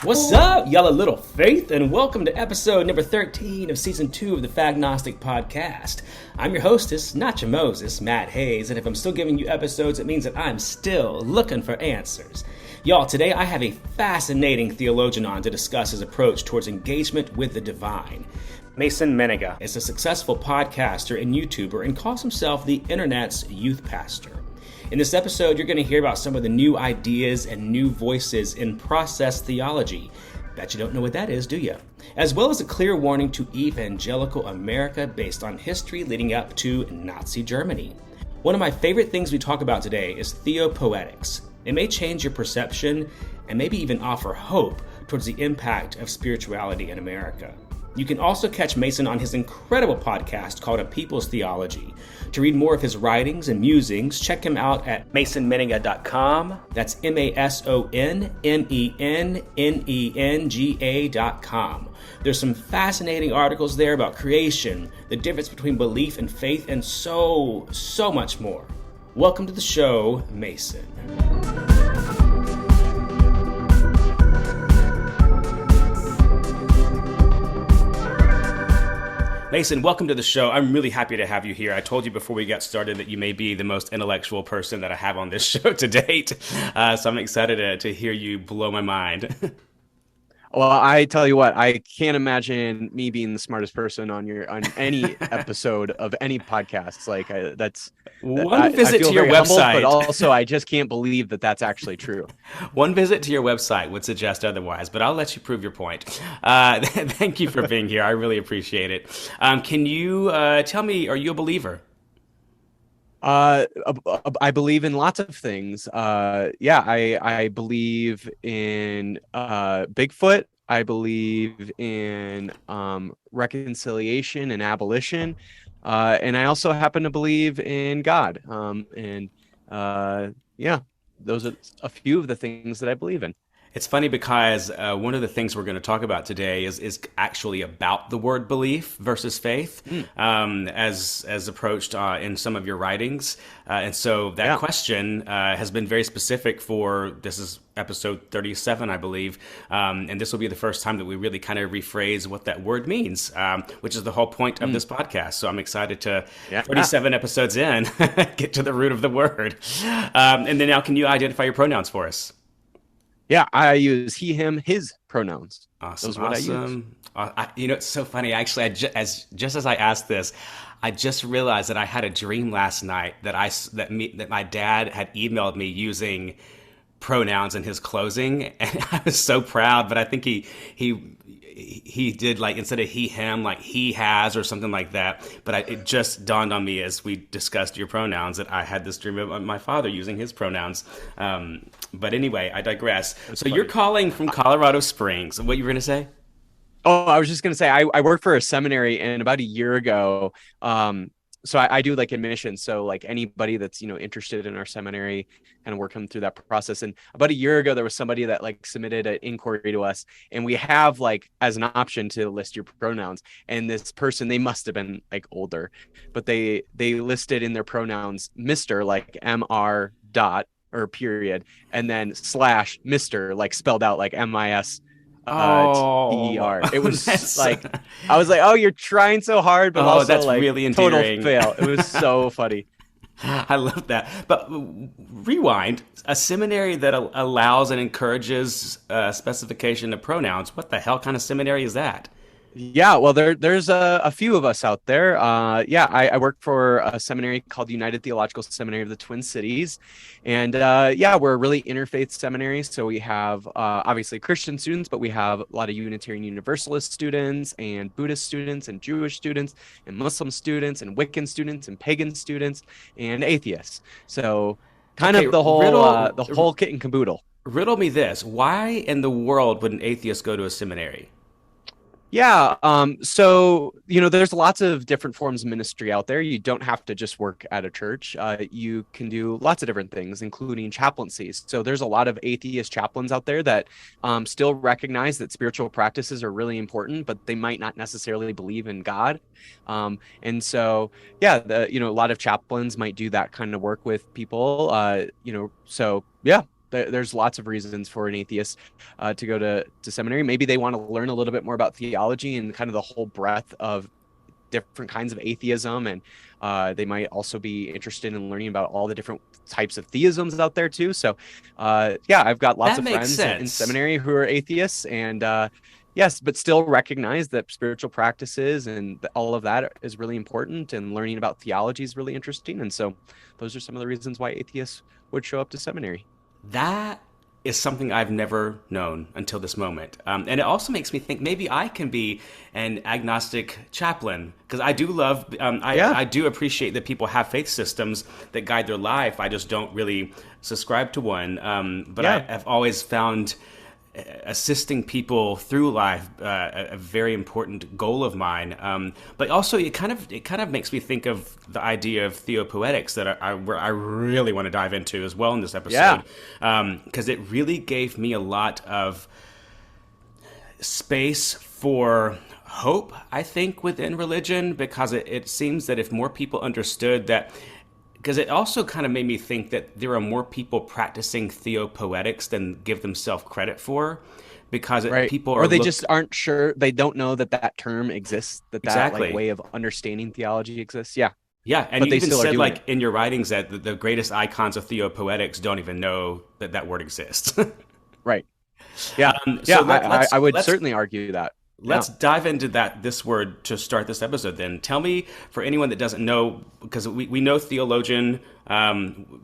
What's up, y'all? A little faith, and welcome to episode number 13 of season 2 of the Fagnostic podcast. I'm your hostess, not your Moses, Matt Hayes, and if I'm still giving you episodes, it means that I'm still looking for answers. Y'all, today I have a fascinating theologian on to discuss his approach towards engagement with the divine. Mason Mennenga is a successful podcaster and YouTuber and calls himself the internet's youth pastor. In this episode, you're going to hear about some of the new ideas and new voices in process theology. Bet you don't know what that is, do you? As well as a clear warning to Evangelical America based on history leading up to Nazi Germany. One of my favorite things we talk about today is Theopoetics. It may change your perception and maybe even offer hope towards the impact of spirituality in America. You can also catch Mason on his incredible podcast called A People's Theology. To read more of his writings and musings, check him out at masonmennenga.com. That's MASONMENNENGA.com. There's some fascinating articles there about creation, the difference between belief and faith, and so much more. Welcome to the show, Mason. Mason, welcome to the show. I'm really happy to have you here. I told you before we got started that you may be the most intellectual person that I have on this show to date. So I'm excited to hear you blow my mind. Well, I tell you what, I can't imagine me being the smartest person on any episode of any podcast. That's one visit to your website, humbled, but also I just can't believe that that's actually true. One visit to your website would suggest otherwise, but I'll let you prove your point. Thank you for being here. I really appreciate it. Can you tell me, are you a believer? I believe in lots of things. I believe in Bigfoot. I believe in reconciliation and abolition. And I also happen to believe in God. Those are a few of the things that I believe in. It's funny because one of the things we're going to talk about today is actually about the word belief versus faith, as approached in some of your writings. And so that question has been very specific for, this is episode 37, I believe. And this will be the first time that we really kind of rephrase what that word means, which is the whole point of this podcast. So I'm excited to, 37 episodes in, get to the root of the word. And then now, can you identify your pronouns for us? Yeah, I use he, him, his pronouns. Awesome. Those are what I use. It's so funny. Actually, just as I asked this, I just realized that I had a dream last night that my dad had emailed me using pronouns in his closing, and I was so proud. But I think he did, like, instead of he, him, like he has or something like that. But it just dawned on me as we discussed your pronouns that I had this dream of my father using his pronouns. But anyway, I digress. So funny. You're calling from Colorado Springs. What you were going to say? Oh, I was just going to say, I work for a seminary, and about a year ago, so I do like admissions. So like anybody that's, interested in our seminary, kind of work them through that process. And about a year ago, there was somebody that like submitted an inquiry to us, and we have like as an option to list your pronouns. And this person, they must have been like older, but they listed in their pronouns, Mr., like MR dot or period, and then / Mr., like spelled out like MIS. TER. It was like, I was like, oh, you're trying so hard, but also that's like really endearing. Total fail. It was so funny. I love that. But rewind, a seminary that allows and encourages specification of pronouns. What the hell kind of seminary is that? Yeah, well, there's a few of us out there. I work for a seminary called the United Theological Seminary of the Twin Cities. And we're a really interfaith seminary. So we have obviously Christian students, but we have a lot of Unitarian Universalist students and Buddhist students and Jewish students and Muslim students and Wiccan students and pagan students and atheists. So kind of the whole kit and caboodle. Riddle me this. Why in the world would an atheist go to a seminary? Yeah. So, there's lots of different forms of ministry out there. You don't have to just work at a church. You can do lots of different things, including chaplaincies. So there's a lot of atheist chaplains out there that still recognize that spiritual practices are really important, but they might not necessarily believe in God. And so, a lot of chaplains might do that kind of work with people, There's lots of reasons for an atheist to go to seminary. Maybe they want to learn a little bit more about theology and kind of the whole breadth of different kinds of atheism, and they might also be interested in learning about all the different types of theisms out there too. So yeah, I've got lots That of makes friends in sense. seminary who are atheists, and yes, but still recognize that spiritual practices and all of that is really important, and learning about theology is really interesting. And so those are some of the reasons why atheists would show up to seminary. That is something I've never known until this moment. And it also makes me think maybe I can be an agnostic chaplain, because I do love, Yeah. I do appreciate that people have faith systems that guide their life. I just don't really subscribe to one. But Yeah. I've always found assisting people through life a very important goal of mine. But also, it kind of makes me think of the idea of theopoetics that I really want to dive into as well in this episode, because it really gave me a lot of space for hope, I think, within religion, because it seems that if more people understood that, because it also kind of made me think that there are more people practicing theopoetics than give themselves credit for, because Right. people are Or they looked just aren't sure. They don't know that that term exists, that like exactly. way of understanding theology exists. Yeah. Yeah, and But you they even still are said doing it. like in your writings that the greatest icons of theopoetics don't even know that that word exists. Right. Yeah. So Yeah. I would certainly argue that. Yeah. let's dive into this word to start this episode. Then tell me, for anyone that doesn't know, because we know theologian,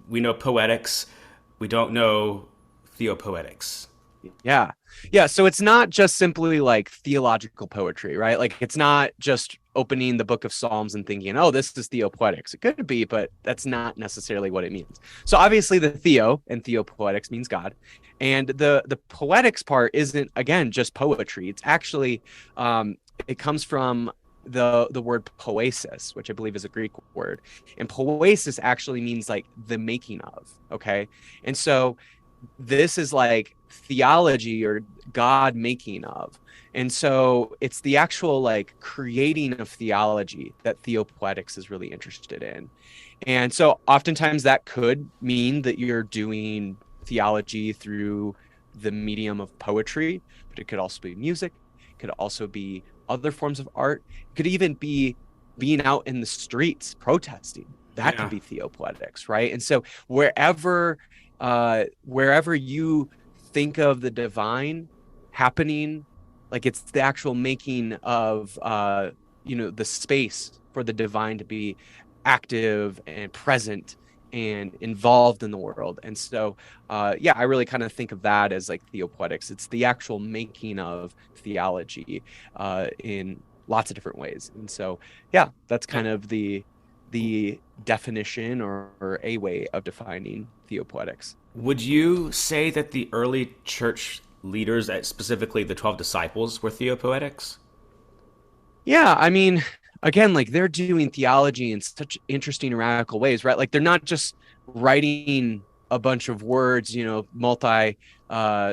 we know poetics, we don't know theopoetics. Yeah. Yeah. So it's not just simply like theological poetry, right? Like it's not just opening the book of Psalms and thinking, oh, this is theopoetics. It could be, but that's not necessarily what it means. So obviously the theo and theopoetics means God. And the poetics part isn't, again, just poetry. It's actually it comes from the word poesis, which I believe is a Greek word. And poesis actually means like the making of. Okay. And so this is like theology or God making of. And so it's the actual like creating of theology that theopoetics is really interested in. And so oftentimes that could mean that you're doing theology through the medium of poetry, but it could also be music, it could also be other forms of art, it could even be being out in the streets protesting. That could Yeah, be theopoetics, right? And so wherever you think of the divine happening, like it's the actual making of the space for the divine to be active and present and involved in the world. And so yeah, I really kind of think of that as like theopoetics. It's the actual making of theology in lots of different ways. And so yeah, that's kind of the definition or a way of defining theopoetics. would you say that the early church leaders, specifically the 12 disciples, were theopoetics? Yeah, I mean, again, like they're doing theology in such interesting and radical ways, right? Like they're not just writing a bunch of words, multi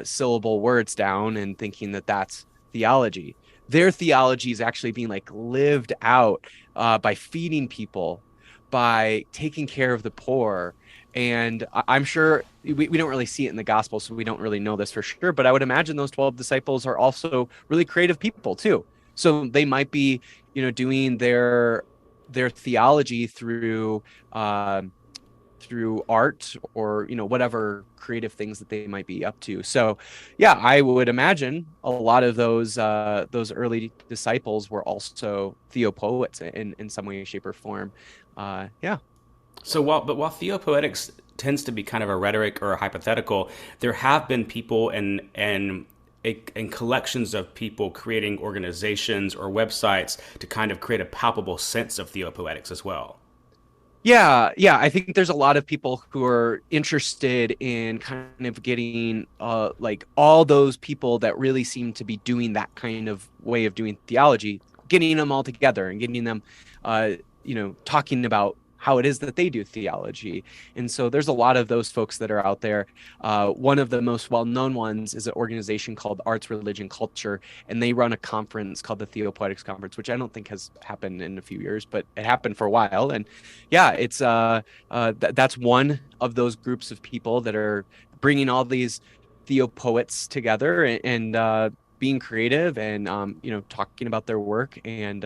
syllable words down and thinking that that's theology. Their theology is actually being like lived out by feeding people, by taking care of the poor. And I'm sure we don't really see it in the gospel, so we don't really know this for sure. But I would imagine those 12 disciples are also really creative people too. So they might be, doing their theology through art or whatever creative things that they might be up to. So yeah, I would imagine a lot of those early disciples were also theopoets in some way, shape, or form. Yeah. So while theopoetics tends to be kind of a rhetoric or a hypothetical, there have been people and collections of people creating organizations or websites to kind of create a palpable sense of theopoetics as well. Yeah, yeah. I think there's a lot of people who are interested in kind of getting like all those people that really seem to be doing that kind of way of doing theology, getting them all together and getting them talking about how it is that they do theology. And so there's a lot of those folks that are out there. One of the most well-known ones is an organization called Arts, Religion, Culture, and they run a conference called the Theopoetics Conference, which I don't think has happened in a few years, but it happened for a while. And yeah, it's that's one of those groups of people that are bringing all these theopoets together and being creative and talking about their work and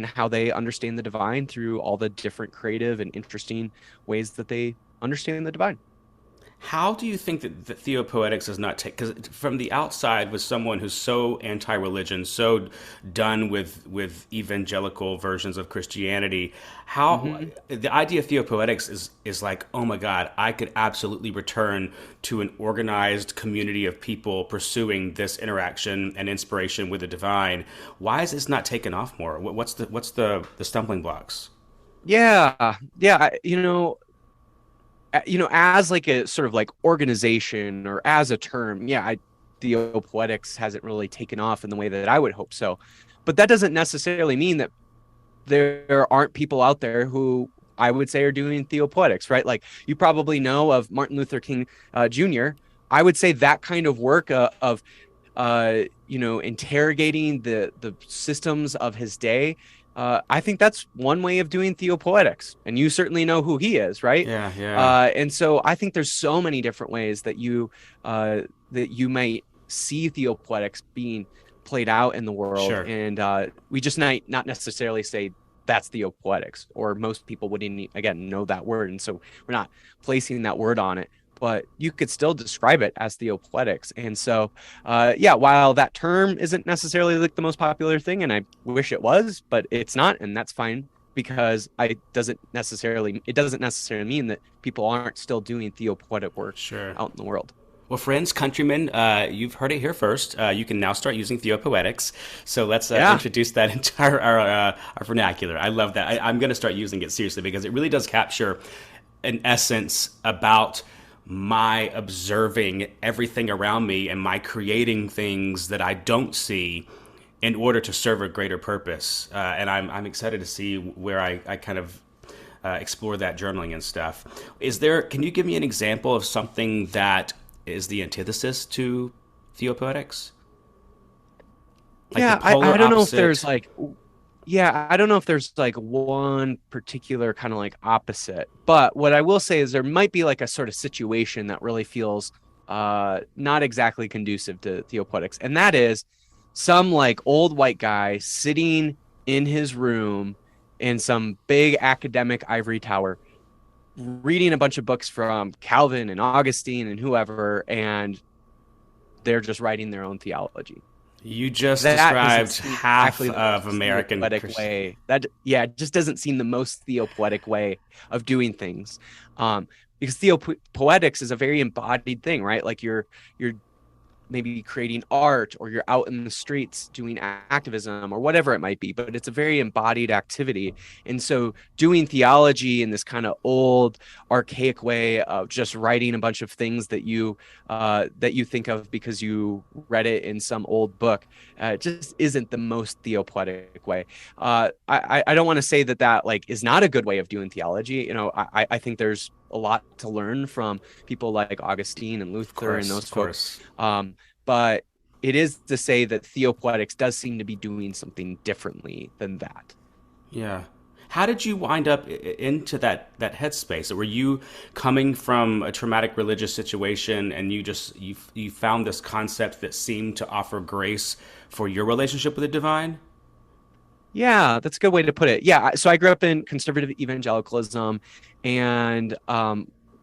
how they understand the divine through all the different creative and interesting ways that they understand the divine. How do you think that the Theopoetics is not take? Because from the outside, with someone who's so anti-religion, so done with evangelical versions of Christianity, how Mm-hmm. the idea of Theopoetics is like, oh my God, I could absolutely return to an organized community of people pursuing this interaction and inspiration with the divine. Why is this not taken off more? What's the stumbling blocks? Yeah, as like a sort of like organization or as a term, Theopoetics hasn't really taken off in the way that I would hope so. But that doesn't necessarily mean that there aren't people out there who I would say are doing Theopoetics, right? Like you probably know of Martin Luther King Jr. I would say that kind of work of interrogating the systems of his day. I think that's one way of doing Theopoetics, and you certainly know who he is, right? Yeah, yeah, And so I think there's so many different ways that you might see Theopoetics being played out in the world, sure. and we just might not necessarily say that's Theopoetics, or most people wouldn't again know that word, and so we're not placing that word on it. But you could still describe it as Theopoetics. And so, while that term isn't necessarily like the most popular thing, and I wish it was, but it's not, and that's fine because it doesn't necessarily mean that people aren't still doing Theopoetic work Sure. out in the world. Well, friends, countrymen, you've heard it here first. You can now start using Theopoetics. So let's Yeah. introduce that into our vernacular. I love that. I'm going to start using it seriously because it really does capture an essence about my observing everything around me and my creating things that I don't see in order to serve a greater purpose. And I'm excited to see where I kind of explore that journaling and stuff. Can you give me an example of something that is the antithesis to Theopoetics? Like the Yeah, polar I don't know if there's opposite? like I don't know if there's like one particular kind of like opposite, but what I will say is there might be like a sort of situation that really feels not exactly conducive to Theopoetics, and that is some like old white guy sitting in his room in some big academic ivory tower reading a bunch of books from Calvin and Augustine and whoever, and they're just writing their own theology. You just That doesn't described seem half exactly the of most American theopoetic Christian. way. That yeah, it just doesn't seem the most theopoetic way of doing things. Um, because theopoetics is a very embodied thing, right? Like you're maybe creating art or you're out in the streets doing activism or whatever it might be, but it's a very embodied activity. And so doing theology in this kind of old archaic way of just writing a bunch of things that you think of because you read it in some old book just isn't the most theopoetic way. I don't want to say that like is not a good way of doing theology. I think there's a lot to learn from people like Augustine and Of Luther and course, those of folks. course. But it is to say that Theopoetics does seem to be doing something differently than that. Yeah. How did you wind up into that headspace? Were you coming from a traumatic religious situation and you found this concept that seemed to offer grace for your relationship with the divine? Yeah, that's a good way to put it. Yeah, so I grew up in conservative evangelicalism, and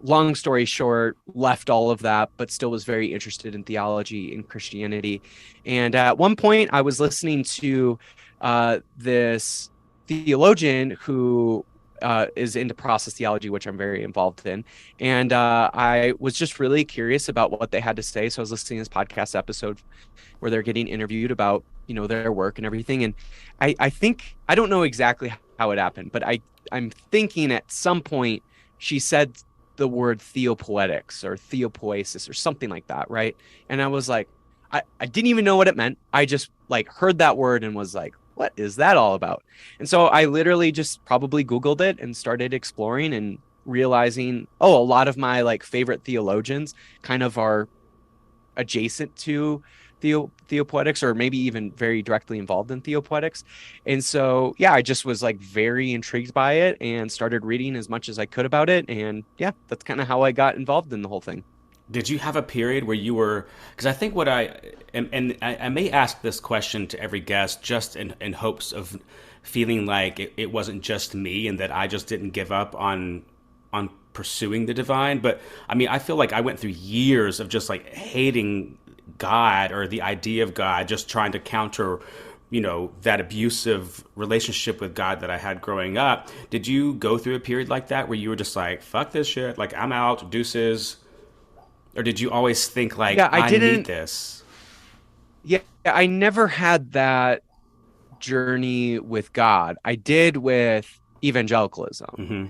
long story short, left all of that, but still was very interested in theology and Christianity. And at one point, I was listening to this theologian who is into process theology, which I'm very involved in. And I was just really curious about what they had to say. So I was listening to this podcast episode where they're getting interviewed about their work and everything. And I think I don't know exactly how it happened, but I'm thinking at some point she said the word theopoetics or theopoesis or something like that, right? And I was like, I didn't even know what it meant. I just like heard that word and was like, what is that all about? And so I literally just probably Googled it and started exploring and realizing, oh, a lot of my like favorite theologians kind of are adjacent to theopoetics or maybe even very directly involved in theopoetics. And so yeah, I just was like very intrigued by it and started reading as much as I could about it. And yeah, that's kind of how I got involved in the whole thing. Did you have a period where you were? Because I think what I may ask this question to every guest just in hopes of feeling like it wasn't just me and that I just didn't give up on pursuing the divine. But I mean, I feel like I went through years of just like hating God or the idea of God, just trying to counter, that abusive relationship with God that I had growing up. Did you go through a period like that where you were just like, fuck this shit, like I'm out, deuces? Or did you always think like, Yeah, I I need didn't. this? Yeah, I never had that journey with God. I did with evangelicalism. Hmm.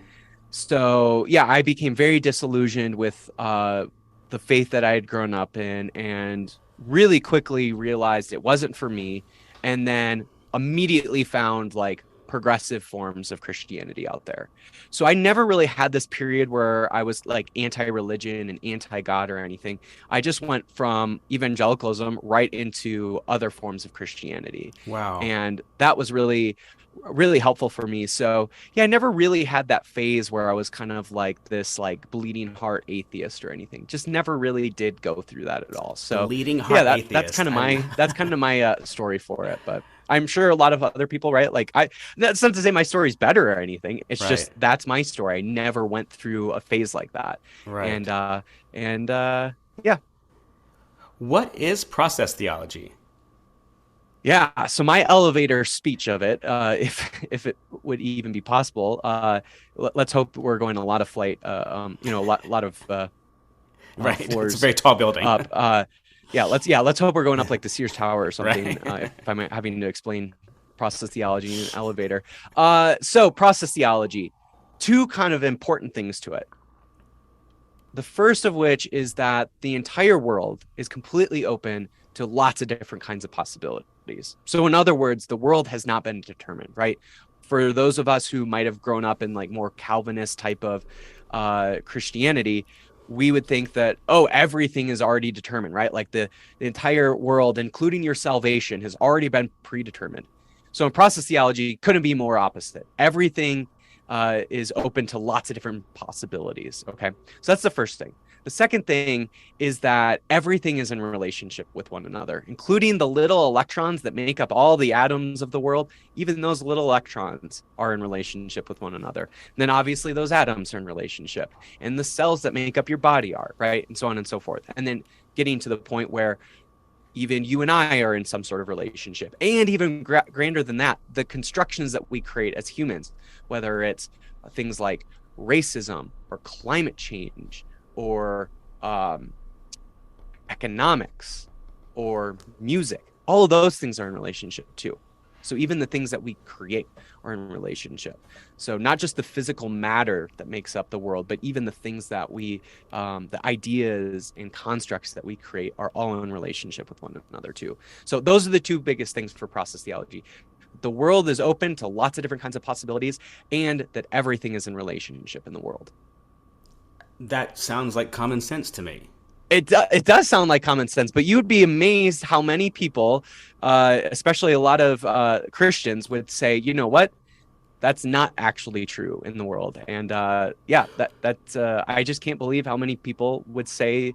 So yeah, I became very disillusioned with the faith that I had grown up in, and really quickly realized it wasn't for me, and then immediately found like progressive forms of Christianity out there. So I never really had this period where I was like anti-religion and anti-God or anything. I just went from evangelicalism right into other forms of Christianity. Wow. And that was really helpful for me. So yeah, I never really had that phase where I was kind of like this like bleeding heart atheist or anything. Just never really did go through that at all. So Bleeding yeah, heart that's atheist. kind of my story for it. But I'm sure a lot of other people, right? Like that's not to say my story's better or anything. It's Right. just that's my story. I never went through a phase like that. Right. And yeah. What is process theology? Yeah, so my elevator speech of it, if it would even be possible, let's hope we're going a lot of flight, a lot of Right. It's a floors very tall building. up. Let's hope we're going up like the Sears Tower or something. Right. If I'm having to explain process theology in an elevator. So process theology, two kind of important things to it. The first of which is that the entire world is completely open to lots of different kinds of possibilities. So, in other words, the world has not been determined, right? For those of us who might have grown up in like more Calvinist type of Christianity, we would think that, oh, everything is already determined, right? Like the entire world, including your salvation, has already been predetermined. So in process theology, couldn't be more opposite. Everything is open to lots of different possibilities. Okay. So that's the first thing. The second thing is that everything is in relationship with one another, including the little electrons that make up all the atoms of the world. Even those little electrons are in relationship with one another. And then obviously those atoms are in relationship, and the cells that make up your body are, right? And so on and so forth. And then getting to the point where even you and I are in some sort of relationship. And even grander than that, the constructions that we create as humans, whether it's things like racism or climate change or economics or music, all of those things are in relationship too. So even the things that we create are in relationship. So not just the physical matter that makes up the world, but even the things that the ideas and constructs that we create are all in relationship with one another too. So those are the two biggest things for process theology. The world is open to lots of different kinds of possibilities, and that everything is in relationship in the world. That sounds like common sense to me. It does sound like common sense, but you would be amazed how many people, especially a lot of Christians, would say, you know what, that's not actually true in the world. And I just can't believe how many people would say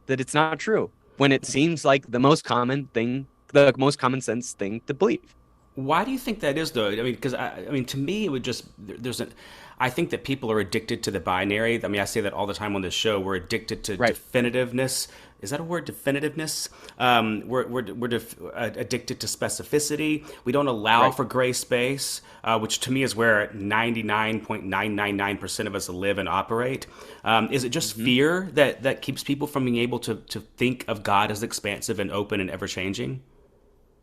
that it's not true when it seems like the most common thing, the most common sense thing to believe. Why do you think that is, though? I mean, because I mean, to me, it would just there's an. I think that people are addicted to the binary. I mean, I say that all the time on this show. We're addicted to Right. definitiveness. Is that a word? Definitiveness. We're addicted to specificity. We don't allow Right. for gray space, which to me is where 99.999% of us live and operate. Is it just Mm-hmm. fear that keeps people from being able to think of God as expansive and open and ever changing?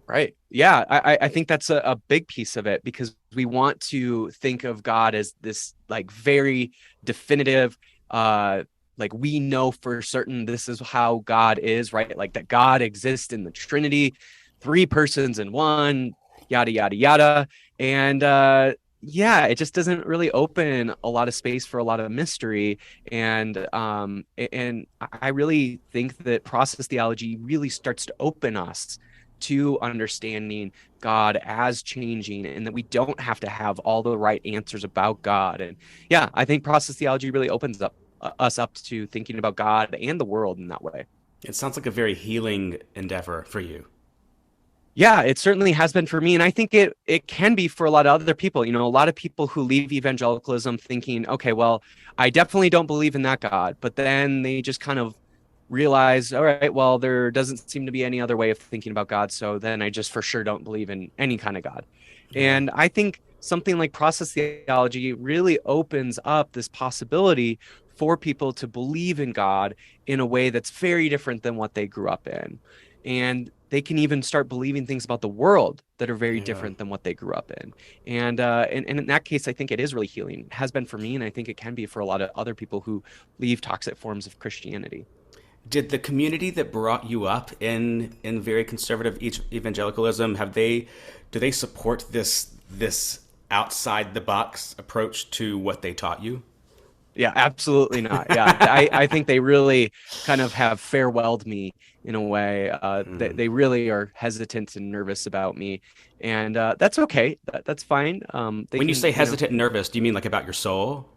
Right. Yeah, I think that's a big piece of it, because we want to think of God as this like very definitive, like we know for certain this is how God is, right? Like that God exists in the Trinity, three persons in one, yada yada yada. And yeah, it just doesn't really open a lot of space for a lot of mystery. And I really think that process theology really starts to open us to understanding God as changing, and that we don't have to have all the right answers about God. And yeah, I think process theology really opens us up to thinking about God and the world in that way. It sounds like a very healing endeavor for you. Yeah, it certainly has been for me. And I think it can be for a lot of other people. A lot of people who leave evangelicalism thinking, okay, well, I definitely don't believe in that God. But then they just kind of realize, all right, well, there doesn't seem to be any other way of thinking about God. So then I just for sure don't believe in any kind of God. Yeah. And I think something like process theology really opens up this possibility for people to believe in God in a way that's very different than what they grew up in. And they can even start believing things about the world that are very Yeah. different than what they grew up in. And in that case, I think it is really healing. It has been for me, and I think it can be for a lot of other people who leave toxic forms of Christianity. Did the community that brought you up in very conservative evangelicalism do they support this outside the box approach to what they taught you? Yeah, absolutely not. Yeah, I think they really kind of have farewelled me in a way. They really are hesitant and nervous about me, and that's okay. That's fine. When you say hesitant and nervous, do you mean like about your soul?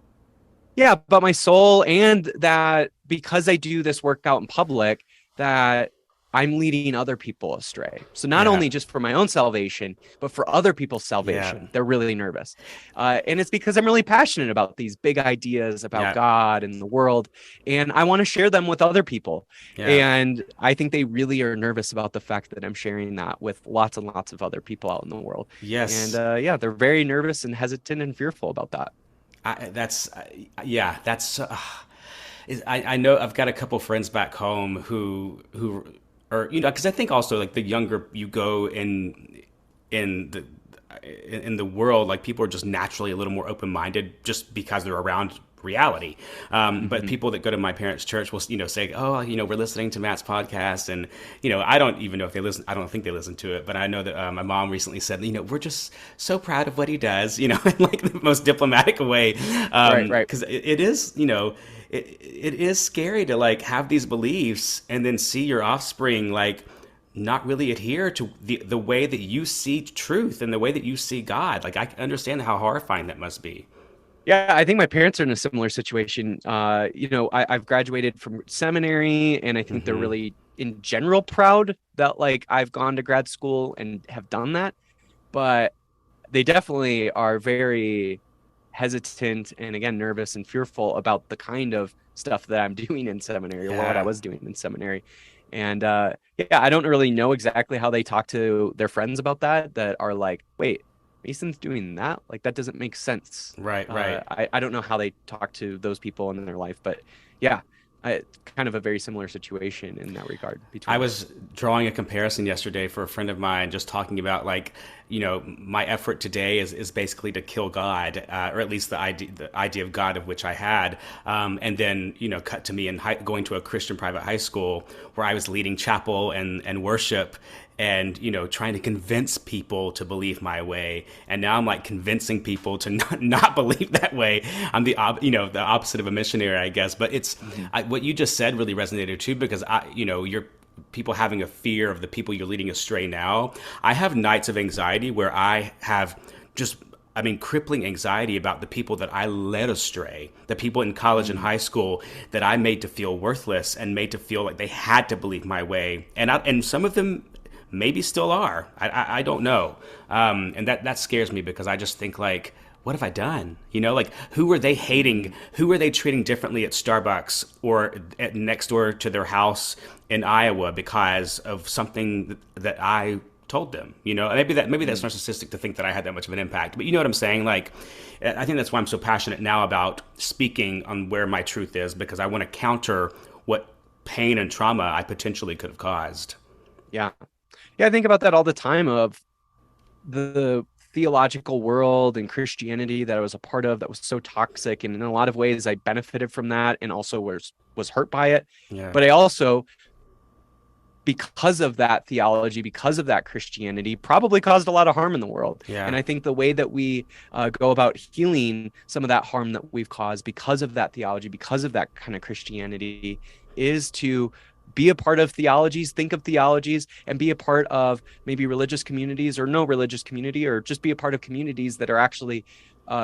Yeah, but my soul, and that because I do this work out in public, that I'm leading other people astray. So not only just for my own salvation, but for other people's salvation, they're really nervous. And it's because I'm really passionate about these big ideas about God and the world, and I want to share them with other people. And I think they really are nervous about the fact that I'm sharing that with lots and lots of other people out in the world. Yes. And they're very nervous and hesitant and fearful about that. I know I've got a couple friends back home who are, because I think also like the younger you go in the world, like people are just naturally a little more open-minded just because they're around reality. But people that go to my parents' church will, say, oh, we're listening to Matt's podcast. And, I don't even know if they listen. I don't think they listen to it. But I know that my mom recently said, we're just so proud of what he does, in like the most diplomatic way. Right. Because it is, it is scary to like have these beliefs and then see your offspring like not really adhere to the way that you see truth and the way that you see God. Like I understand how horrifying that must be. Yeah, I think my parents are in a similar situation. I've graduated from seminary, and I think they're really, in general, proud that like I've gone to grad school and have done that. But they definitely are very hesitant and, again, nervous and fearful about the kind of stuff that I'm doing in seminary or what I was doing in seminary. And I don't really know exactly how they talk to their friends about that are like, wait, Mason's doing that? Like, that doesn't make sense. Right. I don't know how they talk to those people in their life, but kind of a very similar situation in that regard. I was drawing a comparison yesterday for a friend of mine, just talking about like, my effort today is basically to kill God, or at least the idea of God of which I had. And then, cut to me in going to a Christian private high school where I was leading chapel and worship and, trying to convince people to believe my way. And now I'm like convincing people to not believe that way. I'm the opposite of a missionary, I guess. But it's what you just said really resonated too, because you're people having a fear of the people you're leading astray now. I have nights of anxiety where I have crippling anxiety about the people that I led astray, the people in college and high school that I made to feel worthless and made to feel like they had to believe my way. And some of them maybe still are. I don't know. And that scares me because I just think like, what have I done? Like who are they hating? Who are they treating differently at Starbucks or next door to their house in Iowa because of something that I told them? Maybe that's narcissistic to think that I had that much of an impact, but you know what I'm saying? Like, I think that's why I'm so passionate now about speaking on where my truth is, because I want to counter what pain and trauma I potentially could have caused. Yeah, I think about that all the time, of the theological world and Christianity that I was a part of that was so toxic, and in a lot of ways I benefited from that and also was hurt by it. But I also, because of that theology, because of that Christianity, probably caused a lot of harm in the world. And I think the way that we go about healing some of that harm that we've caused because of that theology, because of that kind of Christianity, is to be a part of theologies, think of theologies, and be a part of maybe religious communities or no religious community, or just be a part of communities that are actually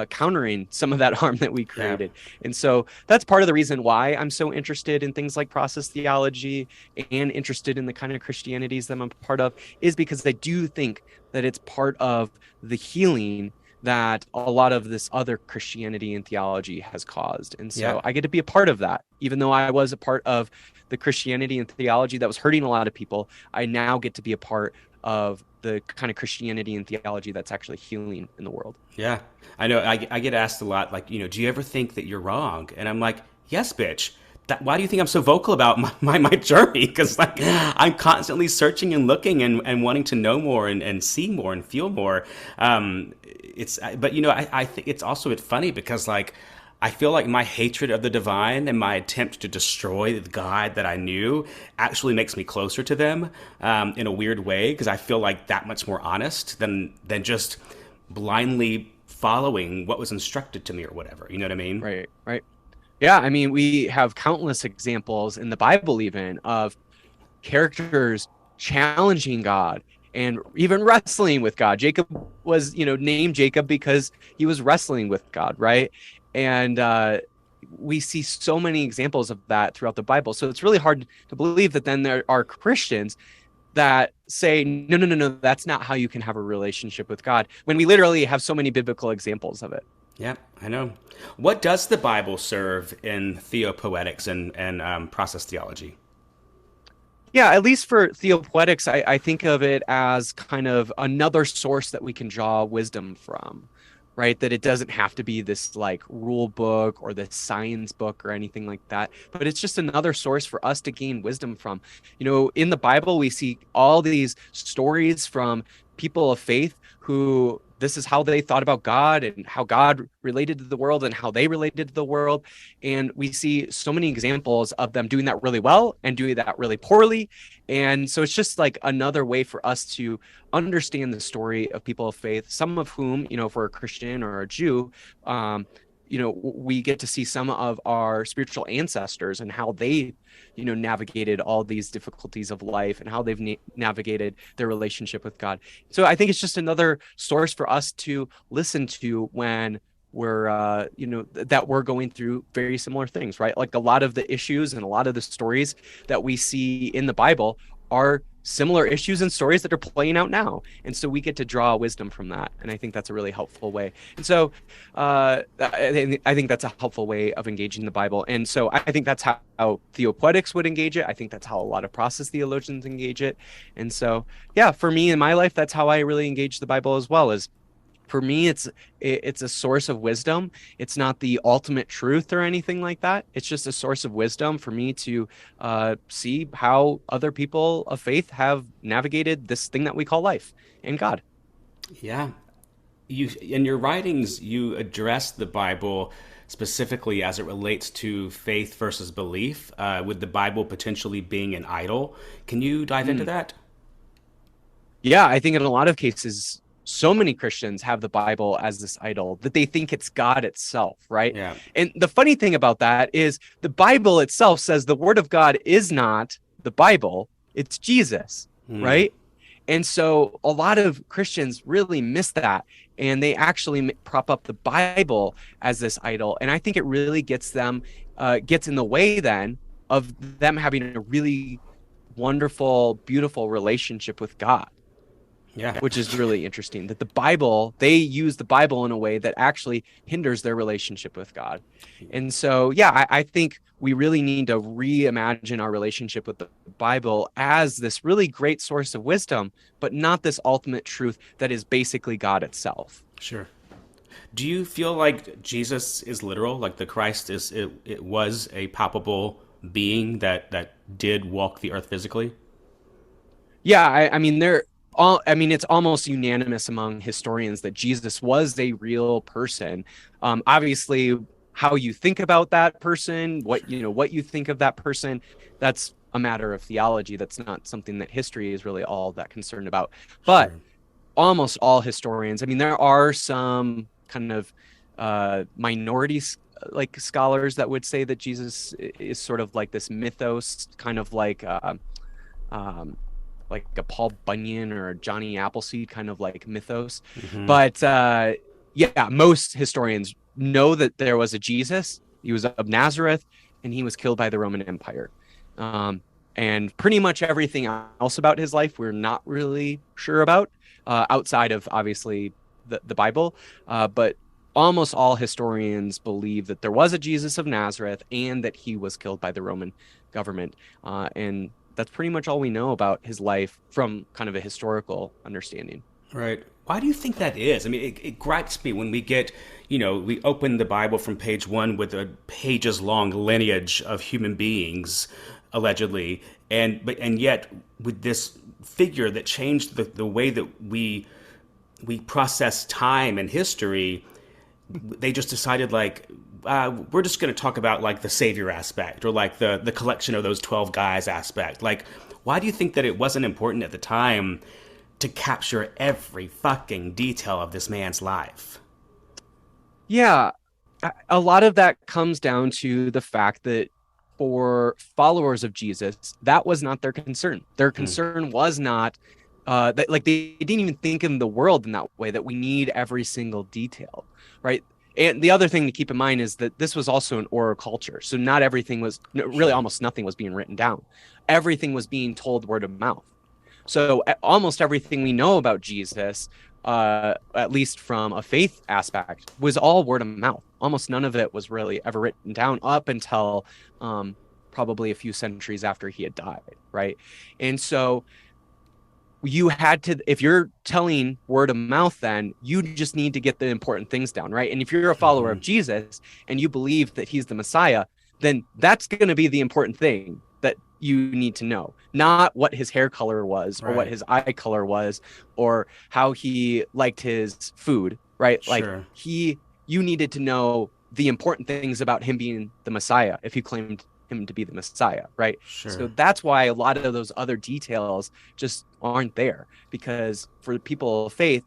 countering some of that harm that we Yeah. created. And so that's part of the reason why I'm so interested in things like process theology and interested in the kind of Christianities that I'm a part of, is because I do think that it's part of the healing that a lot of this other Christianity and theology has caused. And Yeah. so I get to be a part of that. Even though I was a part of the Christianity and theology that was hurting a lot of people, I now get to be a part of the kind of Christianity and theology that's actually healing in the world. Yeah. I know. I get asked a lot, like, do you ever think that you're wrong? And I'm like, yes, bitch. Why do you think I'm so vocal about my journey? Because like I'm constantly searching and looking and wanting to know more and see more and feel more. But I think it's funny because like I feel like my hatred of the divine and my attempt to destroy the God that I knew actually makes me closer to them in a weird way, because I feel like that much more honest than just blindly following what was instructed to me or whatever. You know what I mean? Right, right. Yeah, I mean, we have countless examples in the Bible even of characters challenging God and even wrestling with God. Jacob was, named Jacob because he was wrestling with God, right? And we see so many examples of that throughout the Bible. So it's really hard to believe that then there are Christians that say, no, no, no, no, that's not how you can have a relationship with God, when we literally have so many biblical examples of it. Yeah, I know. What does the Bible serve in theopoetics and process theology? Yeah, at least for Theopoetics, I think of it as kind of another source that we can draw wisdom from, right? That it doesn't have to be this like rule book or this science book or anything like that, but it's just another source for us to gain wisdom from. In the Bible, we see all these stories from people of faith who this is how they thought about God and how God related to the world and how they related to the world. And we see so many examples of them doing that really well and doing that really poorly. And so it's just like another way for us to understand the story of people of faith, some of whom, if we're a Christian or a Jew, we get to see some of our spiritual ancestors and how they, navigated all these difficulties of life and how they've navigated their relationship with God. So I think it's just another source for us to listen to when we're, that we're going through very similar things, right? Like a lot of the issues and a lot of the stories that we see in the Bible are similar issues and stories that are playing out now. And so we get to draw wisdom from that. And I think that's a really helpful way. And so I think that's a helpful way of engaging the Bible. And so I think that's how Theopoetics would engage it. I think that's how a lot of process theologians engage it. And so, yeah, for me in my life, that's how I really engage the Bible as well. Is for me, it's a source of wisdom. It's not the ultimate truth or anything like that. It's just a source of wisdom for me to see how other people of faith have navigated this thing that we call life and God. Yeah. In your writings, you address the Bible specifically as it relates to faith versus belief, with the Bible potentially being an idol. Can you dive into that? Yeah, I think in a lot of cases, so many Christians have the Bible as this idol that they think it's God itself, right? Yeah. And the funny thing about that is the Bible itself says the word of God is not the Bible, it's Jesus, right? And so a lot of Christians really miss that, and they actually prop up the Bible as this idol. And I think it really gets in the way then of them having a really wonderful, beautiful relationship with God. Yeah. Which is really interesting, that they use the Bible in a way that actually hinders their relationship with God. And so, yeah, I think we really need to reimagine our relationship with the Bible as this really great source of wisdom, but not this ultimate truth that is basically God itself. Sure. Do you feel like Jesus is literal? Like the Christ it was a palpable being that did walk the earth physically? Yeah, I mean, it's almost unanimous among historians that Jesus was a real person. Obviously, how you think about that person, what you think of that person, that's a matter of theology. That's not something that history is really all that concerned about. But Sure. Almost all historians, I mean, there are some kind of minorities like scholars that would say that Jesus is sort of like this mythos, kind of like a Paul Bunyan or a Johnny Appleseed kind of like mythos. Mm-hmm. But yeah, most historians know that there was a Jesus. He was of Nazareth, and he was killed by the Roman Empire. Um, and pretty much everything else about his life, we're not really sure about, outside of obviously the Bible. But almost all historians believe that there was a Jesus of Nazareth and that he was killed by the Roman government. And that's pretty much all we know about his life from kind of a historical understanding. Right. Why do you think that is? I mean, it gripes me when we get, we open the Bible from page one with a pages long lineage of human beings, allegedly, and yet with this figure that changed the way that we process time and history, they just decided like, we're just going to talk about like the savior aspect or like the collection of those 12 guys aspect. Like, why do you think that it wasn't important at the time to capture every fucking detail of this man's life? Yeah, a lot of that comes down to the fact that for followers of Jesus, that was not their concern. Their concern was not that, like, they didn't even think in the world in that way, that we need every single detail, right? And the other thing to keep in mind is that this was also an oral culture. So not everything was really, almost nothing was being written down. Everything was being told word of mouth. So almost everything we know about Jesus, at least from a faith aspect, was all word of mouth. Almost none of it was really ever written down up until probably a few centuries after he had died, right? And so you had to, if you're telling word of mouth, then you just need to get the important things down, right? And if you're a follower of Jesus and you believe that he's the Messiah, then that's going to be the important thing that you need to know, not what his hair color was, or what his eye color was, or how he liked his food, right? Like you needed to know the important things about him being the Messiah if you claimed him to be the Messiah, right? So that's why a lot of those other details just aren't there, because for people of faith,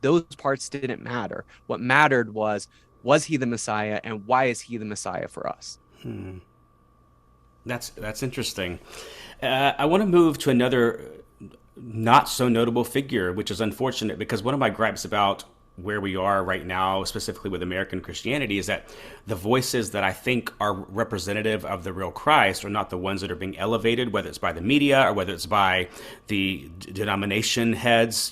those parts didn't matter. What mattered was he the Messiah, and why is he the Messiah for us? That's interesting. I want to move to another not so notable figure, which is unfortunate, because one of my gripes about where we are right now, specifically with American Christianity, is that the voices that I think are representative of the real Christ are not the ones that are being elevated, whether it's by the media or whether it's by the denomination heads,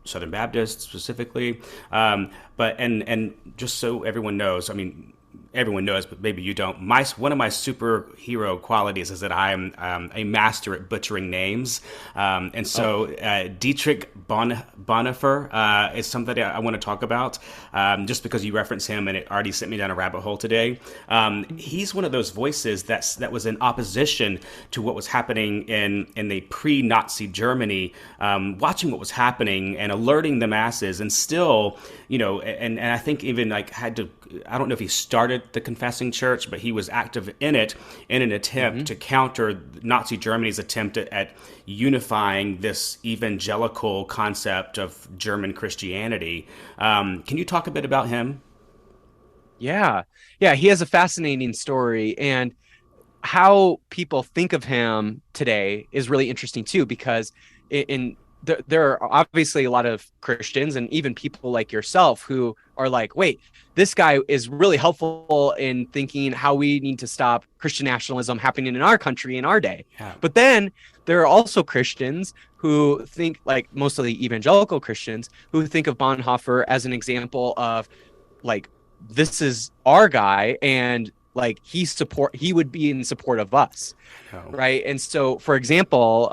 Southern Baptists specifically. But just so everyone knows, I mean, everyone knows, but maybe you don't. One of my superhero qualities is that I am a master at butchering names, and so Dietrich Bonhoeffer is something I want to talk about, just because you reference him, and it already sent me down a rabbit hole today. He's one of those voices that was in opposition to what was happening in the pre-Nazi Germany, watching what was happening and alerting the masses, and still, and I think even like had to. I don't know if he started the Confessing Church, but he was active in it in an attempt to counter Nazi Germany's attempt at unifying this evangelical concept of German Christianity. Can you talk a bit about him? Yeah, he has a fascinating story, and how people think of him today is really interesting too, because there are obviously a lot of Christians and even people like yourself who are like, wait, this guy is really helpful in thinking how we need to stop Christian nationalism happening in our country in our day. Yeah. But then there are also Christians who think, like mostly evangelical Christians, who think of Bonhoeffer as an example of like, this is our guy, and like he would be in support of us. Right. And so, for example,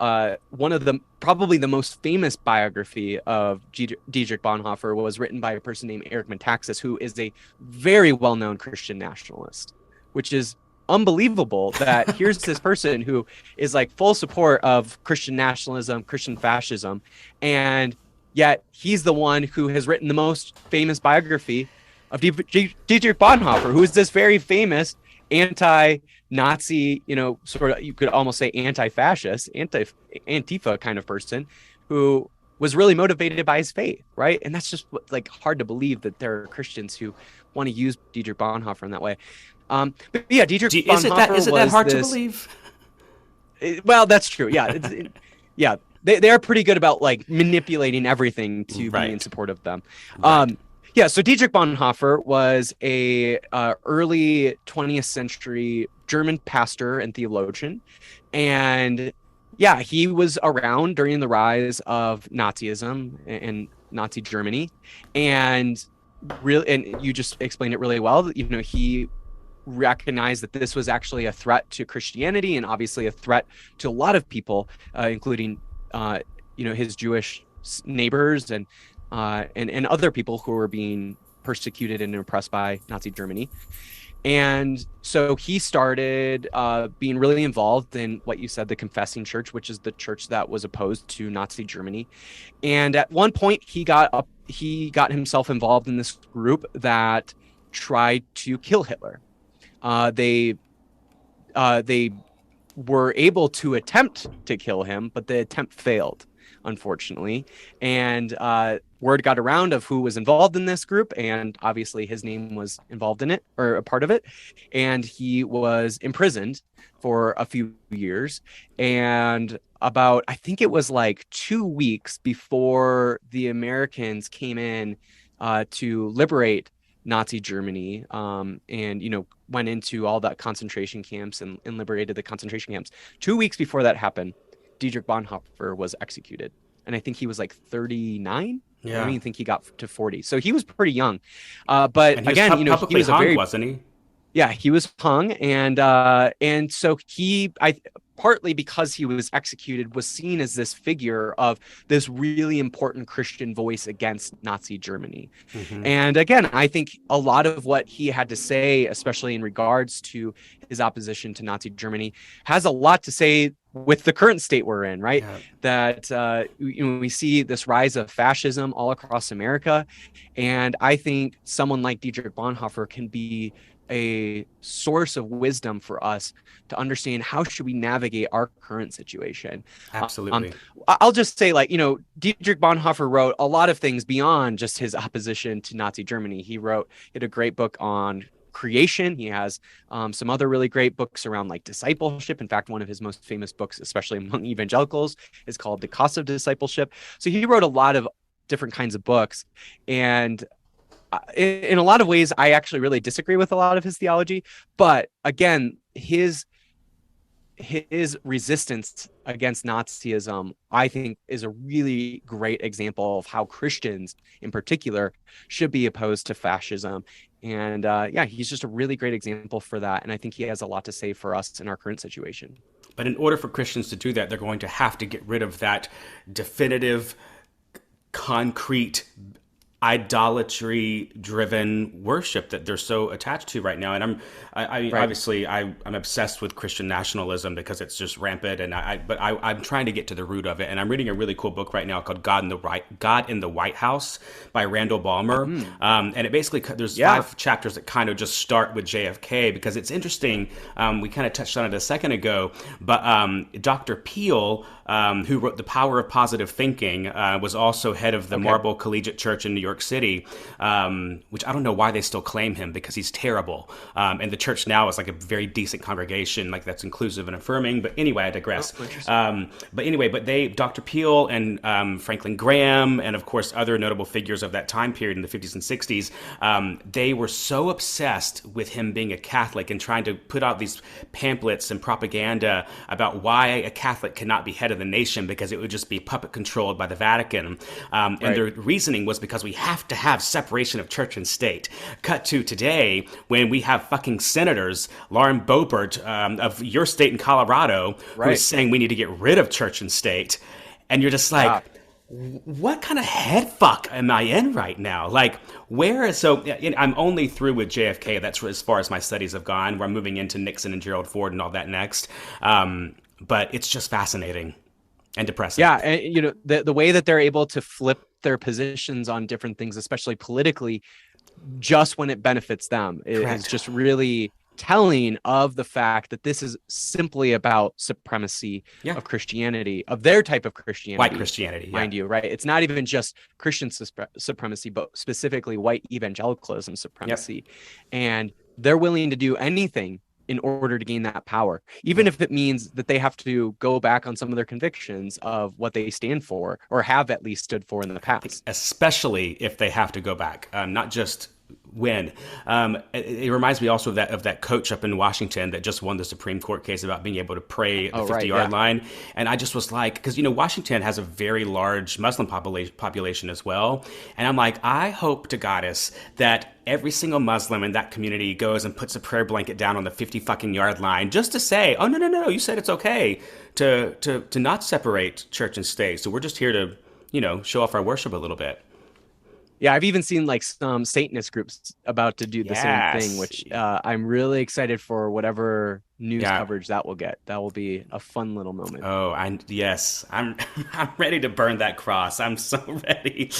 one of the probably the most famous biography of Dietrich Bonhoeffer was written by a person named Eric Metaxas, who is a very well-known Christian nationalist, which is unbelievable that here's this person who is like full support of Christian nationalism, Christian fascism, and yet he's the one who has written the most famous biography of Dietrich Bonhoeffer, who is this very famous anti-Nazi, sort of, you could almost say anti-fascist, Antifa kind of person, who was really motivated by his faith, right? And that's just like hard to believe that there are Christians who want to use Dietrich Bonhoeffer in that way. But yeah, Dietrich Bonhoeffer is it that hard to believe? Well, that's true. Yeah, they are pretty good about like manipulating everything to be in support of them. Right. Yeah, so Dietrich Bonhoeffer was a early 20th century German pastor and theologian, and yeah, he was around during the rise of Nazism and Nazi Germany, and really, and you just explained it really well. You know, he recognized that this was actually a threat to Christianity and obviously a threat to a lot of people, including his Jewish neighbors and other people who were being persecuted and oppressed by Nazi Germany. And so he started being really involved in what you said, the Confessing Church, which is the church that was opposed to Nazi Germany. And at one point, he got himself involved in this group that tried to kill Hitler. They were able to attempt to kill him, but the attempt failed, unfortunately. And word got around of who was involved in this group, and obviously his name was involved in it, or a part of it. And he was imprisoned for a few years. And I think it was like 2 weeks before the Americans came in to liberate Nazi Germany, and went into all that concentration camps and liberated the concentration camps. 2 weeks before that happened, Dietrich Bonhoeffer was executed, and I think he was like 39. Yeah. I don't even think he got to 40, so he was pretty young. But and he again, was he was hung, wasn't he? Yeah, he was hung, and so partly because he was executed, was seen as this figure of this really important Christian voice against Nazi Germany. Mm-hmm. And again, I think a lot of what he had to say, especially in regards to his opposition to Nazi Germany, has a lot to say with the current state we're in, right? Yeah. That we see this rise of fascism all across America. And I think someone like Dietrich Bonhoeffer can be a source of wisdom for us to understand how should we navigate our current situation. Absolutely. I'll just say, Dietrich Bonhoeffer wrote a lot of things beyond just his opposition to Nazi Germany. He had a great book on creation. He has some other really great books around like discipleship. In fact, one of his most famous books, especially among evangelicals, is called The Cost of Discipleship. So he wrote a lot of different kinds of books, and in a lot of ways, I actually really disagree with a lot of his theology. But again, his resistance against Nazism, I think, is a really great example of how Christians in particular should be opposed to fascism. And he's just a really great example for that. And I think he has a lot to say for us in our current situation. But in order for Christians to do that, they're going to have to get rid of that definitive, concrete, idolatry-driven worship that they're so attached to right now. And obviously I'm obsessed with Christian nationalism because it's just rampant. And I'm trying to get to the root of it. And I'm reading a really cool book right now called God in the White House by Randall Balmer. And it basically, there's 5 chapters that kind of just start with JFK, because it's interesting. We kind of touched on it a second ago, but Dr. Peel, who wrote The Power of Positive Thinking, was also head of the Marble Collegiate Church in New York City, which I don't know why they still claim him, because he's terrible. And the church now is like a very decent congregation, like that's inclusive and affirming. But anyway, I digress. Dr. Peel and Franklin Graham, and of course other notable figures of that time period in the 50s and 60s, they were so obsessed with him being a Catholic and trying to put out these pamphlets and propaganda about why a Catholic cannot be head of the nation, because it would just be puppet controlled by the Vatican. And their reasoning was because we have to have separation of church and state. Cut to today, when we have fucking senators, Lauren Boebert of your state in Colorado, who's saying we need to get rid of church and state. And you're just like, what kind of head fuck am I in right now? Like, I'm only through with JFK. That's as far as my studies have gone. We're moving into Nixon and Gerald Ford and all that next. But it's just fascinating and depressing. Yeah, and the way that they're able to flip their positions on different things, especially politically, just when it benefits them, is just really telling of the fact that this is simply about supremacy of Christianity, of their type of Christianity. White Christianity, mind you, right? It's not even just Christian supremacy, but specifically white evangelicalism supremacy. And they're willing to do anything in order to gain that power, even if it means that they have to go back on some of their convictions of what they stand for or have at least stood for in the past. Especially if they have to go back, not just when. It reminds me also of that coach up in Washington that just won the Supreme Court case about being able to pray at the 50-yard line. And I just was like, because, Washington has a very large Muslim population as well. And I'm like, I hope to Goddess that every single Muslim in that community goes and puts a prayer blanket down on the 50 fucking yard line just to say, oh, no, you said it's okay to not separate church and state. So we're just here to, show off our worship a little bit. Yeah, I've even seen like some Satanist groups about to do the same thing, which I'm really excited for whatever news coverage that will get. That will be a fun little moment. Oh, I'm ready to burn that cross. I'm so ready.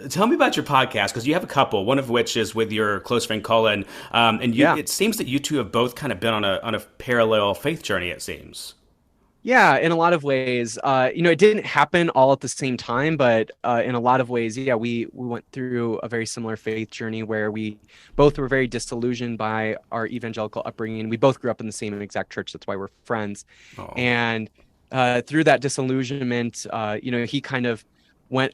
Tell me about your podcast, because you have a couple, one of which is with your close friend Colin. It seems that you two have both kind of been on a parallel faith journey, it seems. Yeah, in a lot of ways, it didn't happen all at the same time, but in a lot of ways, we went through a very similar faith journey where we both were very disillusioned by our evangelical upbringing. We both grew up in the same exact church. That's why we're friends. Oh. And through that disillusionment, he kind of went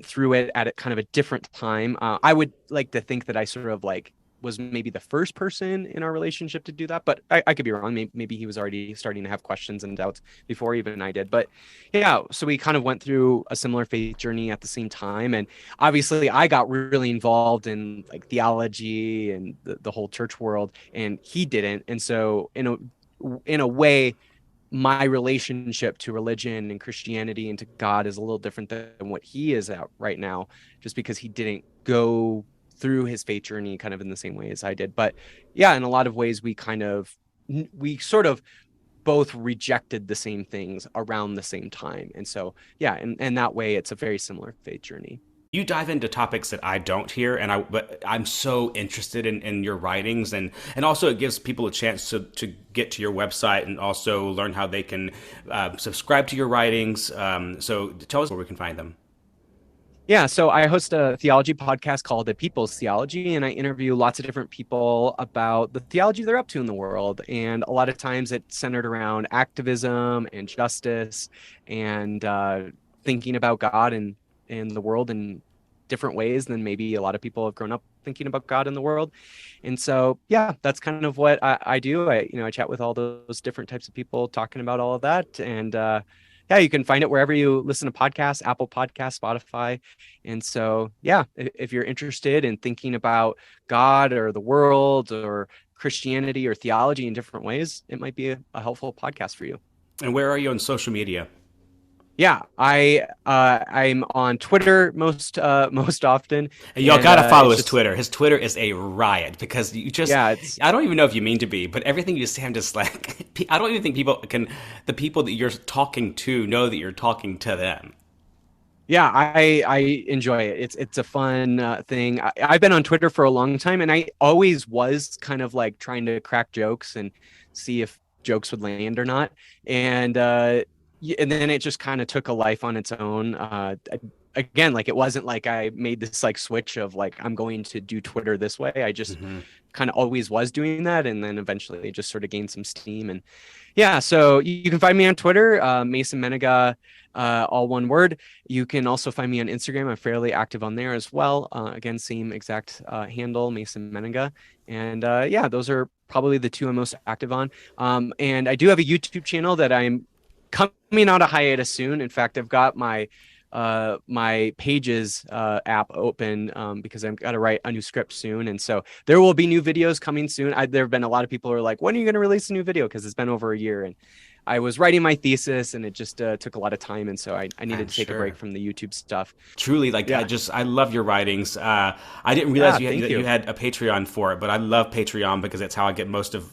through it at a kind of a different time. I would like to think that I sort of like was maybe the first person in our relationship to do that, but I could be wrong. Maybe he was already starting to have questions and doubts before even I did. But yeah, so we kind of went through a similar faith journey at the same time. And obviously I got really involved in like theology and the whole church world, and he didn't. And so in a way, my relationship to religion and Christianity and to God is a little different than what he is at right now, just because he didn't go through his faith journey kind of in the same way as I did. But yeah, in a lot of ways, we sort of both rejected the same things around the same time. And so, yeah, and that way it's a very similar faith journey. You dive into topics that I don't hear, but I'm so interested in your writings, and also it gives people a chance to get to your website and also learn how they can subscribe to your writings. So tell us where we can find them. Yeah, so I host a theology podcast called The People's Theology, and I interview lots of different people about the theology they're up to in the world. And a lot of times it's centered around activism and justice and thinking about God and the world in different ways than maybe a lot of people have grown up thinking about God in the world. And so, yeah, that's kind of what I do. I chat with all those different types of people talking about all of that. And yeah, you can find it wherever you listen to podcasts, Apple Podcasts, Spotify. And so, yeah, if you're interested in thinking about God or the world or Christianity or theology in different ways, it might be a helpful podcast for you. And where are you on social media? Yeah, I'm on Twitter most often. And y'all gotta follow his Twitter. His Twitter is a riot because you just I don't even know if you mean to be, but everything you say, I'm just like, I don't even think the people that you're talking to know that you're talking to them. Yeah, I enjoy it. It's a fun thing. I've been on Twitter for a long time, and I always was kind of like trying to crack jokes and see if jokes would land or not. And then it just kind of took a life on its own. Again, like it wasn't like I made this like switch of like, I'm going to do Twitter this way. I just kind of always was doing that. And then eventually it just sort of gained some steam. And yeah, so you can find me on Twitter, Mason Mennenga, all one word. You can also find me on Instagram. I'm fairly active on there as well. Again, same exact handle, Mason Mennenga. And yeah, those are probably the two I'm most active on. And I do have a YouTube channel that I'm coming out of hiatus soon. In fact, I've got my Pages app open because I've got to write a new script soon, and so there will be new videos coming soon. There have been a lot of people who are like, "When are you going to release a new video?" Because it's been over a year, and I was writing my thesis, and it just took a lot of time, and so I needed to take a break from the YouTube stuff. Truly, like I love your writings. I didn't realize you had a Patreon for it, but I love Patreon because it's how I get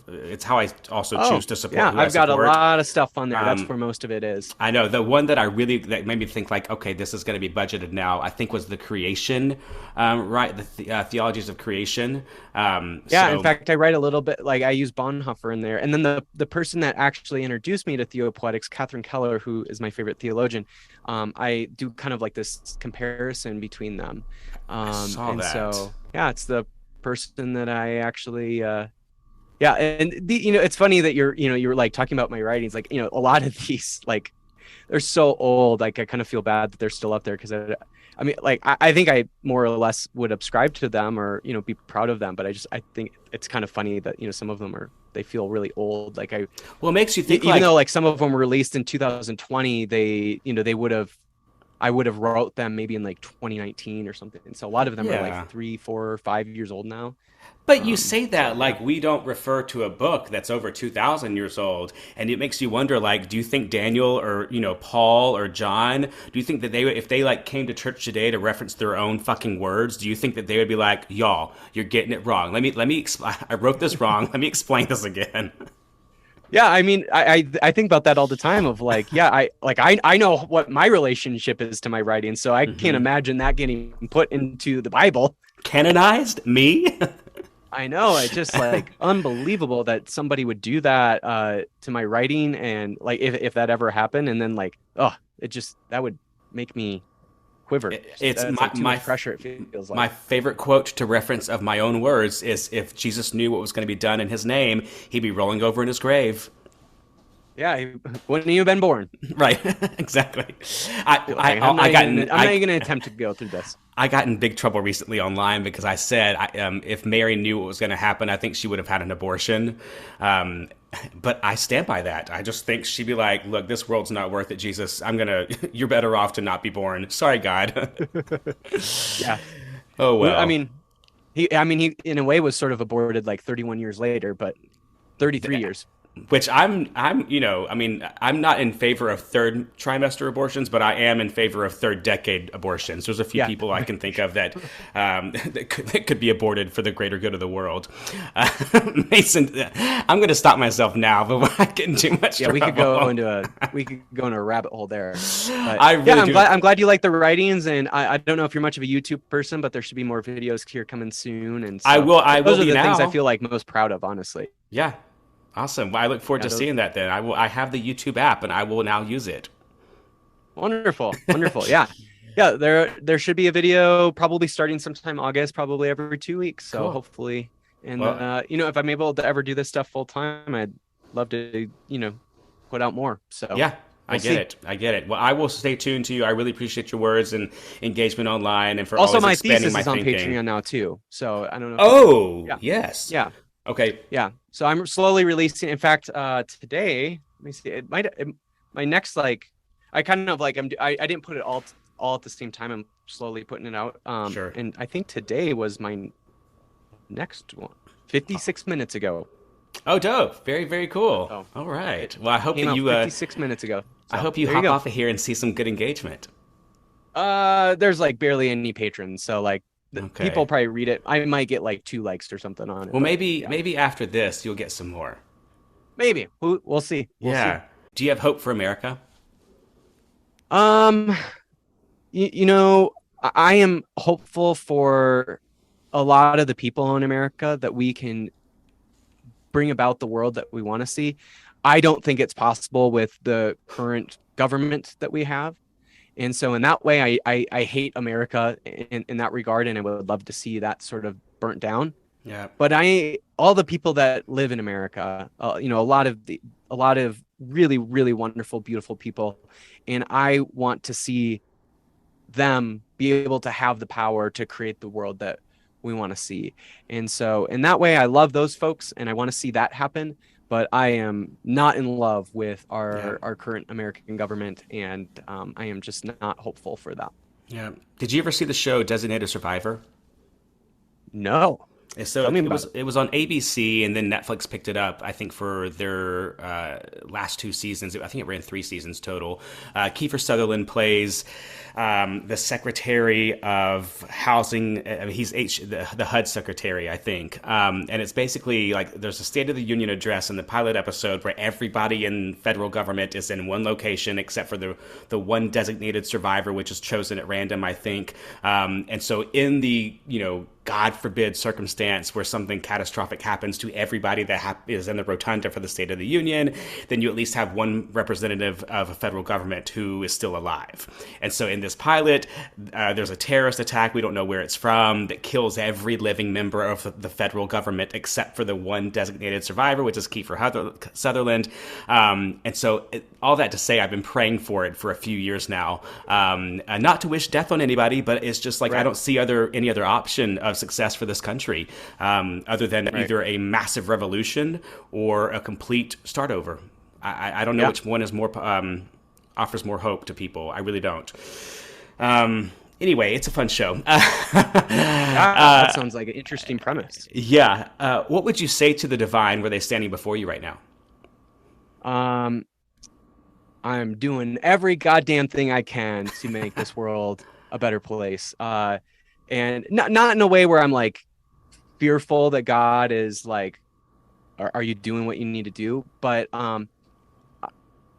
it's how I also choose to support. Yeah, I've got a lot of stuff on there. That's where most of it is. I know the one that made me think like, okay, this is going to be budgeted now, I think was the creation, right? The theologies of creation. In fact, I write a little bit, like I use Bonhoeffer in there, and then the person that actually introduced me to Theopoetics, Catherine Keller, who is my favorite theologian, I do kind of like this comparison between them. I saw that. So yeah, it's the person that I actually Yeah, and it's funny that you're like talking about my writings. Like, a lot of these, like, they're so old. Like, I kind of feel bad that they're still up there because I mean, like, I think I more or less would subscribe to them or be proud of them. But I think it's kind of funny that some of them they feel really old. Like Well, it makes you think even though like, like some of them were released in 2020, they would have I would have wrote them maybe in like 2019 or something. And so a lot of them are like yeah. 3, 4, 5 years old now. But you say So that yeah. like we don't refer to a book that's over 2,000 years old, and it makes you wonder. Like, do you think Daniel or Paul or John? Do you think that if they like came to church today to reference their own fucking words, do you think that they would be like, "Y'all, you're getting it wrong. Let me. I wrote this wrong. Let me explain this again." Yeah, I mean, I think about that all the time of like, yeah, I know what my relationship is to my writing, so I can't Hmm. imagine that getting put into the Bible. Canonized me? I know, it's just like unbelievable that somebody would do that to my writing, and like if that ever happened, and then like, oh, that would make me quiver. It's That's my like too much pressure, it feels my like. favorite quote to reference of my own words is, "If Jesus knew what was going to be done in His name, He'd be rolling over in His grave." Yeah, wouldn't you have been born? Right, exactly. Okay, I'm not even gonna attempt to go through this. I got in big trouble recently online because I said if Mary knew what was going to happen, I think she would have had an abortion. Um, but I stand by that. I just think she'd be like, "Look, this world's not worth it, Jesus. You're better off to not be born. Sorry, God." Yeah. Oh Well, I well. mean, he in a way was sort of aborted like 31 years later, but 33 years. Which I'm not in favor of third trimester abortions, but I am in favor of third decade abortions. There's a few Yeah. people I can think of that that could be aborted for the greater good of the world. Uh, Mason, I'm going to stop myself now before I get in too much Yeah, trouble. we could go into a rabbit hole there. But I yeah, really do. I'm glad you like the writings, and I don't know if you're much of a YouTube person, but there should be more videos here coming soon. And I so will. I will those are be the things I now. feel like most proud of, honestly. Yeah, awesome. Well, I look forward Yeah, to those, seeing that. Then I will. I have the YouTube app, and I will now use it. wonderful, wonderful. Yeah. Yeah, there should be a video probably starting sometime August, probably every 2 weeks. So Cool. hopefully, and Well, if I'm able to ever do this stuff full time, I'd love to, put out more. So yeah, I we'll get see. it. I get it. Well, I will stay tuned to you. I really appreciate your words and engagement online and for Also, always my expanding thesis my is on thinking. Patreon now too. So I don't know if you can. Oh, Yeah, yes. yeah, Okay. yeah. So I'm slowly releasing. In fact, today, let me see. My next like, I kind of like I didn't put it all at the same time. I'm slowly putting it out. Sure. And I think today was my next one. 56 minutes ago. Oh, dope. Very, very cool. So All it right. Well, I hope came that out you 56 minutes ago. I So hope you there you hop go. off of here and see some good engagement. There's like barely any patrons, so like people Okay. probably read it. I might get like 2 likes or something on it, Well, but maybe yeah, maybe after this you'll get some more. maybe we'll see. We'll see. Yeah. Do you have hope for America? Um, you know, I am hopeful for a lot of the people in America that we can bring about the world that we want to see. I don't think it's possible with the current government that we have. And so in that way, I hate America in that regard, and I would love to see that sort of burnt down. Yeah. But all the people that live in America, a lot of really, really wonderful, beautiful people. And I want to see them be able to have the power to create the world that we want to see. And so in that way, I love those folks and I want to see that happen. But I am not in love with Yeah. our current American government, and I am just not hopeful for that. Yeah. Did you ever see the show Designated Survivor? No, And so tell me it about was it. it was on ABC, and then Netflix picked it up. I think for their last two seasons. I think it ran three seasons total. Kiefer Sutherland plays the Secretary of Housing. I mean, the HUD Secretary, I think. And it's basically like there's a State of the Union address in the pilot episode where everybody in federal government is in one location except for the one designated survivor, which is chosen at random, I think. And so in the God forbid circumstance where something catastrophic happens to everybody that is in the rotunda for the State of the Union, then you at least have one representative of a federal government who is still alive. And so in this pilot, there's a terrorist attack, we don't know where it's from, that kills every living member of the federal government except for the one designated survivor, which is Kiefer Sutherland. And so all that to say, I've been praying for it for a few years now. Not to wish death on anybody, but it's just like, right. I don't see any other option of success for this country other than either a massive revolution or a complete start over. I don't know which one is more offers more hope to people. I really don't. Anyway, it's a fun show. That sounds like an interesting premise. Yeah. What would you say to the divine were they standing before you right now? I'm doing every goddamn thing I can to make this world a better place. And not in a way where I'm like fearful that God is like, are you doing what you need to do? But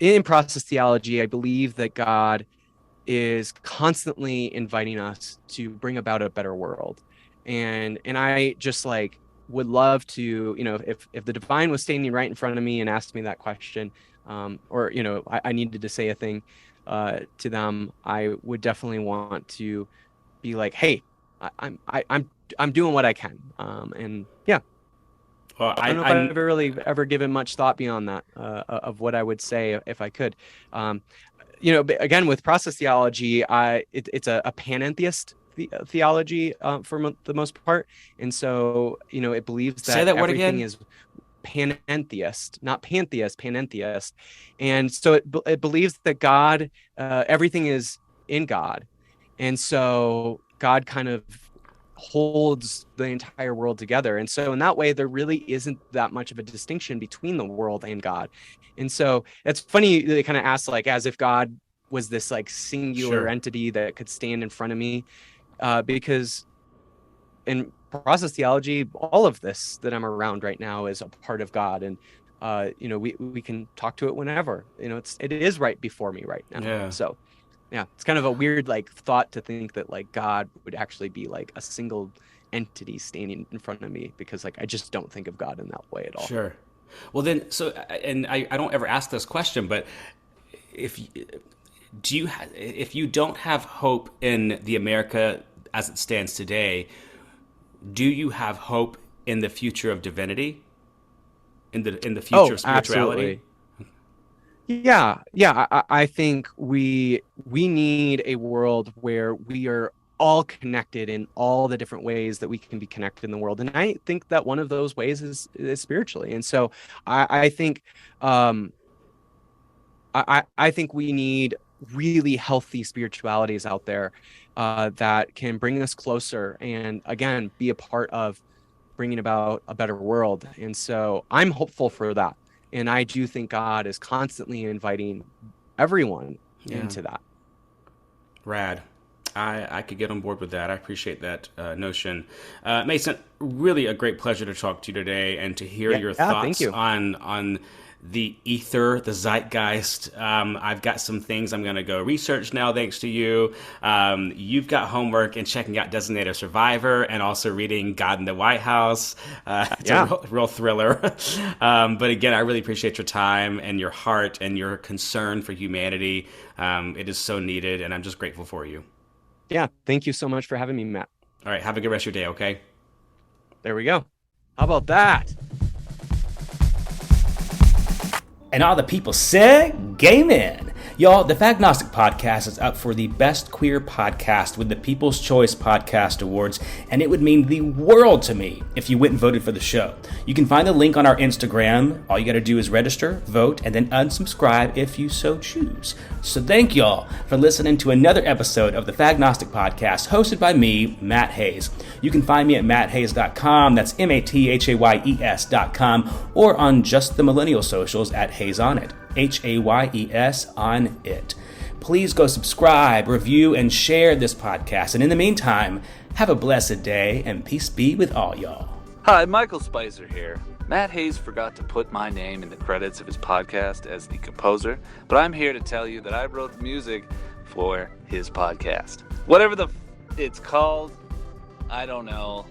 in process theology, I believe that God is constantly inviting us to bring about a better world. And I just like would love to, if the divine was standing right in front of me and asked me that question, or, I needed to say a thing to them, I would definitely want to be like, hey, I'm doing what I can. And yeah. Well, I don't know if I've ever given much thought beyond that of what I would say if I could. Again, with process theology, it's a panentheist theology for the most part. And so, it believes that, say that word everything again? Is panentheist, not pantheist, panentheist. And so it believes that God, everything is in God. And so God kind of holds the entire world together. And so in that way, there really isn't that much of a distinction between the world and God. And so it's funny, they kind of ask like, as if God was this like singular entity that could stand in front of me, because in process theology, all of this that I'm around right now is a part of God. And, we can talk to it whenever, it is right before me right now. Yeah. So yeah, it's kind of a weird like thought to think that like God would actually be like a single entity standing in front of me, because like I just don't think of God in that way at all. Sure. Well then, so, and I don't ever ask this question, but if you don't have hope in the America as it stands today, do you have hope in the future of divinity? In the future of spirituality? Absolutely. Yeah. I think we need a world where we are all connected in all the different ways that we can be connected in the world. And I think that one of those ways is spiritually. And so I think I think we need really healthy spiritualities out there that can bring us closer and again be a part of bringing about a better world. And so I'm hopeful for that. And I do think God is constantly inviting everyone into that. Rad. I could get on board with that. I appreciate that notion. Mason, really a great pleasure to talk to you today and to hear your thoughts on the ether, the zeitgeist. I've got some things I'm going to go research now, thanks to you. You've got homework in checking out Designated Survivor and also reading God in the White House. It's a real thriller. But again, I really appreciate your time and your heart and your concern for humanity. It is so needed, and I'm just grateful for you. Yeah, thank you so much for having me, Matt. All right, have a good rest of your day, okay? There we go. How about that? And all the people said, game in. Y'all, the Fagnostic Podcast is up for the Best Queer Podcast with the People's Choice Podcast Awards, and it would mean the world to me if you went and voted for the show. You can find the link on our Instagram. All you got to do is register, vote, and then unsubscribe if you so choose. So thank y'all for listening to another episode of the Fagnostic Podcast, hosted by me, Matt Hayes. You can find me at matthayes.com, that's MATHAYES.com, or on just the millennial socials at Hayes on It. HAYES on it. Please go subscribe, review, and share this podcast. And in the meantime, have a blessed day, and peace be with all y'all. Hi, Michael Spicer here. Matt Hayes forgot to put my name in the credits of his podcast as the composer, but I'm here to tell you that I wrote the music for his podcast. Whatever it's called, I don't know.